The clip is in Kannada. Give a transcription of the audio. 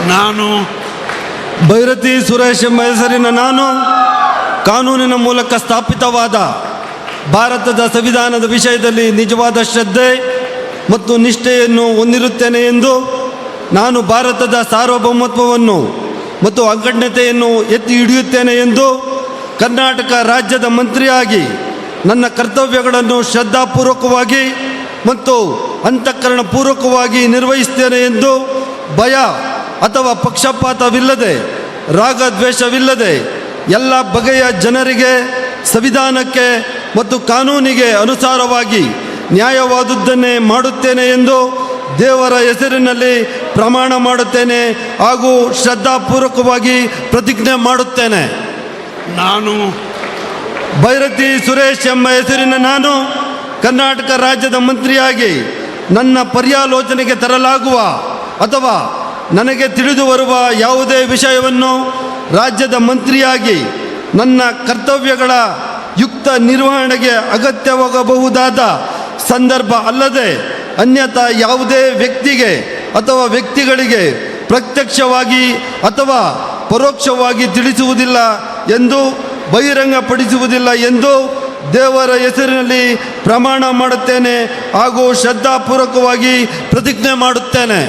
ನಾನು ಭೈರತಿ ಸುರೇಶ್ ಎಂಬ ಹೆಸರಿನ ನಾನು ಕಾನೂನಿನ ಮೂಲಕ ಸ್ಥಾಪಿತವಾದ ಭಾರತದ ಸಂವಿಧಾನದ ವಿಷಯದಲ್ಲಿ ನಿಜವಾದ ಶ್ರದ್ಧೆ ಮತ್ತು ನಿಷ್ಠೆಯನ್ನು ಹೊಂದಿರುತ್ತೇನೆ ಎಂದು ನಾನು ಭಾರತದ ಸಾರ್ವಭೌಮತ್ವವನ್ನು ಮತ್ತು ಅಖಂಡತೆಯನ್ನು ಎತ್ತಿ ಹಿಡಿಯುತ್ತೇನೆ ಎಂದು ಕರ್ನಾಟಕ ರಾಜ್ಯದ ಮಂತ್ರಿಯಾಗಿ ನನ್ನ ಕರ್ತವ್ಯಗಳನ್ನು ಶ್ರದ್ಧಾಪೂರ್ವಕವಾಗಿ ಮತ್ತು ಅಂತಃಕರಣಪೂರ್ವಕವಾಗಿ ನಿರ್ವಹಿಸುತ್ತೇನೆ ಎಂದು ಭಯ ಅಥವಾ ಪಕ್ಷಪಾತವಿಲ್ಲದೆ ರಾಗದ್ವೇಷವಿಲ್ಲದೆ ಎಲ್ಲ ಬಗೆಯ ಜನರಿಗೆ ಸಂವಿಧಾನಕ್ಕೆ ಮತ್ತು ಕಾನೂನಿಗೆ ಅನುಸಾರವಾಗಿ ನ್ಯಾಯವಾದುದನ್ನೇ ಮಾಡುತ್ತೇನೆ ಎಂದು ದೇವರ ಹೆಸರಿನಲ್ಲಿ ಪ್ರಮಾಣ ಮಾಡುತ್ತೇನೆ ಹಾಗೂ ಶ್ರದ್ಧಾಪೂರ್ವಕವಾಗಿ ಪ್ರತಿಜ್ಞೆ ಮಾಡುತ್ತೇನೆ. ನಾನು ಭೈರತಿ ಸುರೇಶ್ ಎಂಬ ಹೆಸರಿನ ನಾನು ಕರ್ನಾಟಕ ರಾಜ್ಯದ ಮಂತ್ರಿಯಾಗಿ ನನ್ನ ಪರ್ಯಾಲೋಚನೆಗೆ ತರಲಾಗುವ ಅಥವಾ ನನಗೆ ತಿಳಿದು ಬರುವ ಯಾವುದೇ ವಿಷಯವನ್ನು ರಾಜ್ಯದ ಮಂತ್ರಿಯಾಗಿ ನನ್ನ ಕರ್ತವ್ಯಗಳ ಯುಕ್ತ ನಿರ್ವಹಣೆಗೆ ಅಗತ್ಯವಾಗಬಹುದಾದ ಸಂದರ್ಭ ಅಲ್ಲದೆ ಅನ್ಯಥಾ ಯಾವುದೇ ವ್ಯಕ್ತಿಗೆ ಅಥವಾ ವ್ಯಕ್ತಿಗಳಿಗೆ ಪ್ರತ್ಯಕ್ಷವಾಗಿ ಅಥವಾ ಪರೋಕ್ಷವಾಗಿ ತಿಳಿಸುವುದಿಲ್ಲ ಎಂದು ಬಹಿರಂಗಪಡಿಸುವುದಿಲ್ಲ ಎಂದು ದೇವರ ಹೆಸರಿನಲ್ಲಿ ಪ್ರಮಾಣ ಮಾಡುತ್ತೇನೆ ಹಾಗೂ ಶ್ರದ್ಧಾಪೂರ್ವಕವಾಗಿ ಪ್ರತಿಜ್ಞೆ ಮಾಡುತ್ತೇನೆ.